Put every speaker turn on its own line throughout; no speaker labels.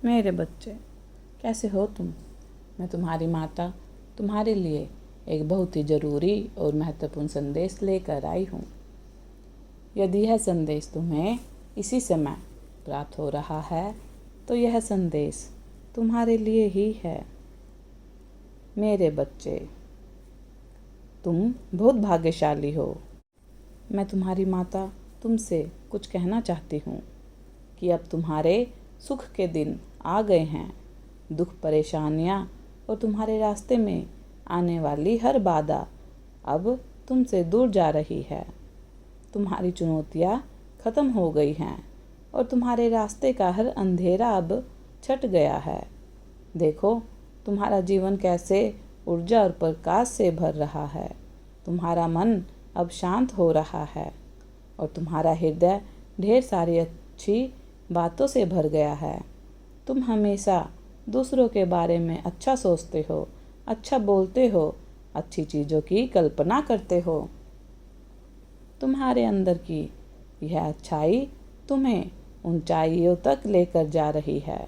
मेरे बच्चे, कैसे हो तुम? मैं तुम्हारी माता तुम्हारे लिए एक बहुत ही ज़रूरी और महत्वपूर्ण संदेश लेकर आई हूँ। यदि यह संदेश तुम्हें इसी समय प्राप्त हो रहा है तो यह संदेश तुम्हारे लिए ही है। मेरे बच्चे, तुम बहुत भाग्यशाली हो। मैं तुम्हारी माता तुमसे कुछ कहना चाहती हूँ कि अब तुम्हारे सुख के दिन आ गए हैं। दुख, परेशानियाँ और तुम्हारे रास्ते में आने वाली हर बाधा अब तुमसे दूर जा रही है। तुम्हारी चुनौतियाँ खत्म हो गई हैं और तुम्हारे रास्ते का हर अंधेरा अब छट गया है। देखो, तुम्हारा जीवन कैसे ऊर्जा और प्रकाश से भर रहा है। तुम्हारा मन अब शांत हो रहा है और तुम्हारा हृदय ढेर सारी अच्छी बातों से भर गया है। तुम हमेशा दूसरों के बारे में अच्छा सोचते हो, अच्छा बोलते हो, अच्छी चीज़ों की कल्पना करते हो। तुम्हारे अंदर की यह अच्छाई तुम्हें ऊंचाइयों तक लेकर जा रही है।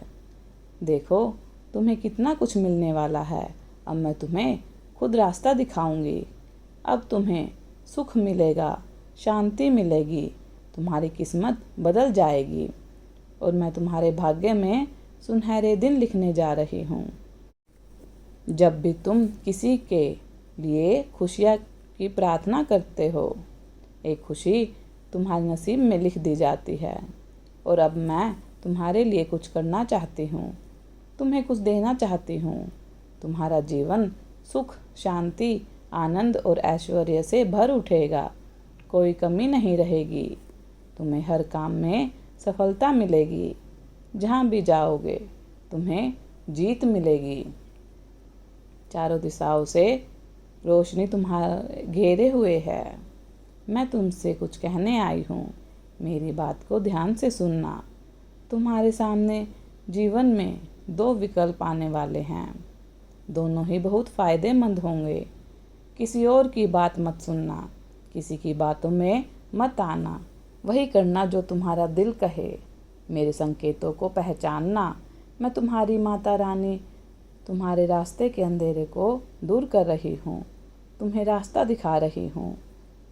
देखो, तुम्हें कितना कुछ मिलने वाला है। अब मैं तुम्हें खुद रास्ता दिखाऊंगी। अब तुम्हें सुख मिलेगा, शांति मिलेगी, तुम्हारी किस्मत बदल जाएगी और मैं तुम्हारे भाग्य में सुनहरे दिन लिखने जा रही हूँ। जब भी तुम किसी के लिए खुशियाँ की प्रार्थना करते हो, एक खुशी तुम्हारे नसीब में लिख दी जाती है। और अब मैं तुम्हारे लिए कुछ करना चाहती हूँ, तुम्हें कुछ देना चाहती हूँ। तुम्हारा जीवन सुख, शांति, आनंद और ऐश्वर्य से भर उठेगा। कोई कमी नहीं रहेगी। तुम्हें हर काम में सफलता मिलेगी। जहाँ भी जाओगे तुम्हें जीत मिलेगी। चारों दिशाओं से रोशनी तुम्हारे घेरे हुए है। मैं तुमसे कुछ कहने आई हूँ, मेरी बात को ध्यान से सुनना। तुम्हारे सामने जीवन में दो विकल्प आने वाले हैं। दोनों ही बहुत फ़ायदेमंद होंगे। किसी और की बात मत सुनना, किसी की बातों में मत आना। वही करना जो तुम्हारा दिल कहे। मेरे संकेतों को पहचानना। मैं तुम्हारी माता रानी तुम्हारे रास्ते के अंधेरे को दूर कर रही हूँ, तुम्हें रास्ता दिखा रही हूँ।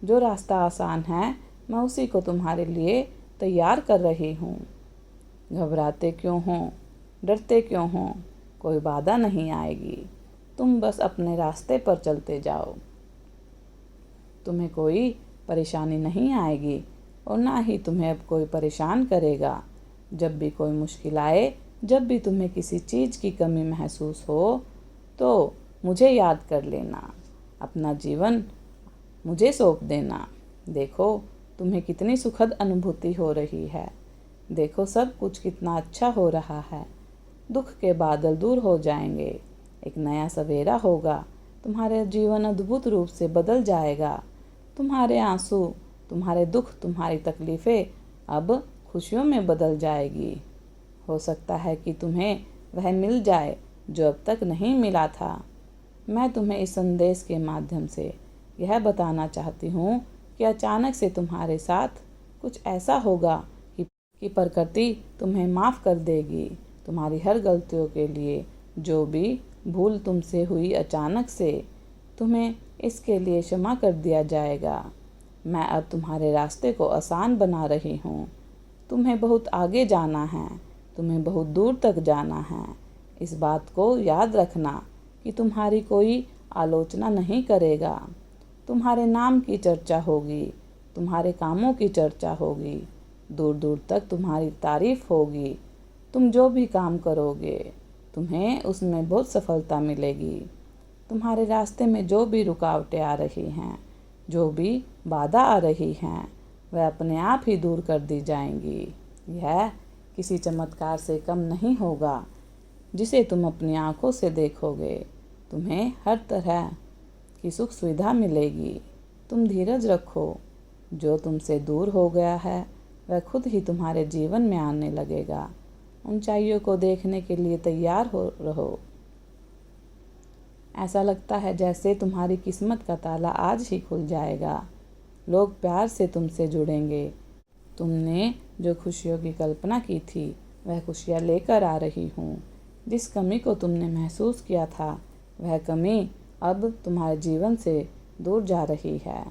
जो रास्ता आसान है मैं उसी को तुम्हारे लिए तैयार कर रही हूँ। घबराते क्यों हो, डरते क्यों हो? कोई बाधा नहीं आएगी। तुम बस अपने रास्ते पर चलते जाओ। तुम्हें कोई परेशानी नहीं आएगी और ना ही तुम्हें अब कोई परेशान करेगा। जब भी कोई मुश्किल आए, जब भी तुम्हें किसी चीज़ की कमी महसूस हो, तो मुझे याद कर लेना। अपना जीवन मुझे सौंप देना। देखो, तुम्हें कितनी सुखद अनुभूति हो रही है। देखो, सब कुछ कितना अच्छा हो रहा है। दुख के बादल दूर हो जाएंगे, एक नया सवेरा होगा। तुम्हारे जीवन अद्भुत रूप से बदल जाएगा। तुम्हारे आंसू, तुम्हारे दुख, तुम्हारी तकलीफ़ें अब खुशियों में बदल जाएगी। हो सकता है कि तुम्हें वह मिल जाए जो अब तक नहीं मिला था। मैं तुम्हें इस संदेश के माध्यम से यह बताना चाहती हूँ कि अचानक से तुम्हारे साथ कुछ ऐसा होगा कि प्रकृति तुम्हें माफ़ कर देगी। तुम्हारी हर गलतियों के लिए, जो भी भूल तुमसे हुई अचानक से, तुम्हें इसके लिए क्षमा कर दिया जाएगा। मैं अब तुम्हारे रास्ते को आसान बना रही हूँ। तुम्हें बहुत आगे जाना है, तुम्हें बहुत दूर तक जाना है। इस बात को याद रखना कि तुम्हारी कोई आलोचना नहीं करेगा। तुम्हारे नाम की चर्चा होगी, तुम्हारे कामों की चर्चा होगी, दूर दूर तक तुम्हारी तारीफ होगी। तुम जो भी काम करोगे तुम्हें उसमें बहुत सफलता मिलेगी। तुम्हारे रास्ते में जो भी रुकावटें आ रही हैं, जो भी बाधा आ रही हैं, वह अपने आप ही दूर कर दी जाएंगी। यह किसी चमत्कार से कम नहीं होगा जिसे तुम अपनी आंखों से देखोगे। तुम्हें हर तरह की सुख सुविधा मिलेगी। तुम धीरज रखो। जो तुमसे दूर हो गया है वह खुद ही तुम्हारे जीवन में आने लगेगा। ऊंचाइयों को देखने के लिए तैयार हो रहो। ऐसा लगता है जैसे तुम्हारी किस्मत का ताला आज ही खुल जाएगा। लोग प्यार से तुमसे जुड़ेंगे। तुमने जो खुशियों की कल्पना की थी वह खुशियाँ लेकर आ रही हूँ। जिस कमी को तुमने महसूस किया था वह कमी अब तुम्हारे जीवन से दूर जा रही है।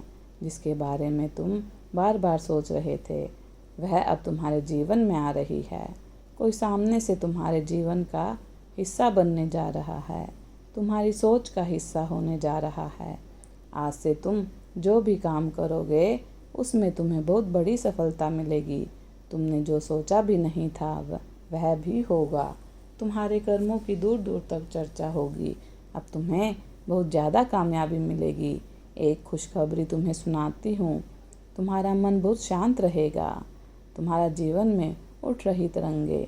जिसके बारे में तुम बार बार सोच रहे थे वह अब तुम्हारे जीवन में आ रही है। कोई सामने से तुम्हारे जीवन का हिस्सा बनने जा रहा है, तुम्हारी सोच का हिस्सा होने जा रहा है। आज से तुम जो भी काम करोगे उसमें तुम्हें बहुत बड़ी सफलता मिलेगी। तुमने जो सोचा भी नहीं था वह भी होगा। तुम्हारे कर्मों की दूर दूर तक चर्चा होगी। अब तुम्हें बहुत ज़्यादा कामयाबी मिलेगी। एक खुशखबरी तुम्हें सुनाती हूँ, तुम्हारा मन बहुत शांत रहेगा। तुम्हारा जीवन में उठ रही तरंगे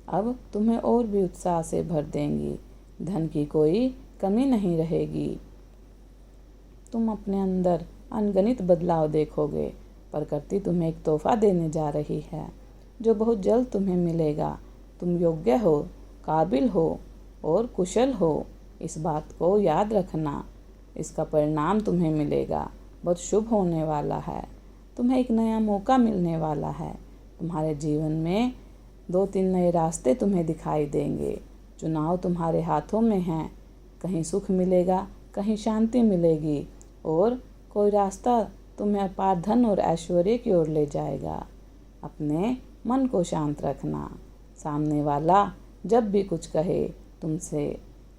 अब तुम्हें और भी उत्साह से भर देंगी। धन की कोई कमी नहीं रहेगी। तुम अपने अंदर अनगिनत बदलाव देखोगे। प्रकृति तुम्हें एक तोहफा देने जा रही है जो बहुत जल्द तुम्हें मिलेगा। तुम योग्य हो, काबिल हो और कुशल हो। इस बात को याद रखना। इसका परिणाम तुम्हें मिलेगा, बहुत शुभ होने वाला है। तुम्हें एक नया मौका मिलने वाला है। तुम्हारे जीवन में 2-3 नए रास्ते तुम्हें दिखाई देंगे। चुनाव तुम्हारे हाथों में है। कहीं सुख मिलेगा, कहीं शांति मिलेगी और कोई रास्ता तुम्हें अपार धन और ऐश्वर्य की ओर ले जाएगा। अपने मन को शांत रखना। सामने वाला जब भी कुछ कहे तुमसे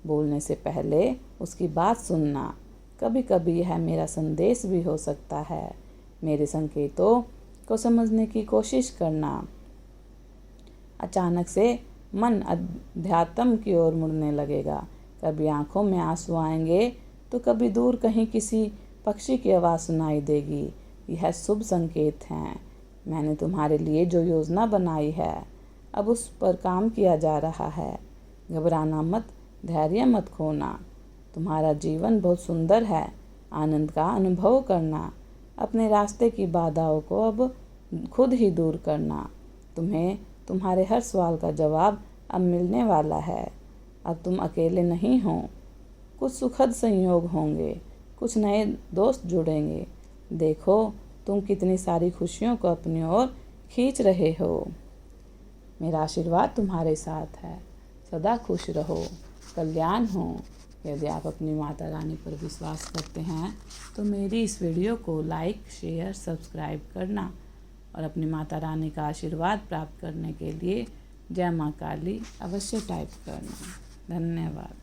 बोलने से पहले उसकी बात सुनना। कभी कभी यह मेरा संदेश भी हो सकता है। मेरे संकेतों को समझने की कोशिश करना। अचानक से मन अध्यात्म की ओर मुड़ने लगेगा। कभी आंखों में आंसू आएंगे तो कभी दूर कहीं किसी पक्षी की आवाज़ सुनाई देगी। यह शुभ संकेत हैं। मैंने तुम्हारे लिए जो योजना बनाई है अब उस पर काम किया जा रहा है। घबराना मत, धैर्य मत खोना। तुम्हारा जीवन बहुत सुंदर है। आनंद का अनुभव करना। अपने रास्ते की बाधाओं को अब खुद ही दूर करना। तुम्हें तुम्हारे हर सवाल का जवाब अब मिलने वाला है। अब तुम अकेले नहीं हो। कुछ सुखद संयोग होंगे, कुछ नए दोस्त जुड़ेंगे। देखो तुम कितनी सारी खुशियों को अपनी ओर खींच रहे हो। मेरा आशीर्वाद तुम्हारे साथ है। सदा खुश रहो, कल्याण हो। यदि आप अपनी माता रानी पर विश्वास करते हैं तो मेरी इस वीडियो को लाइक, शेयर, सब्सक्राइब करना और अपनी माता रानी का आशीर्वाद प्राप्त करने के लिए जय माँ काली अवश्य टाइप करना। धन्यवाद।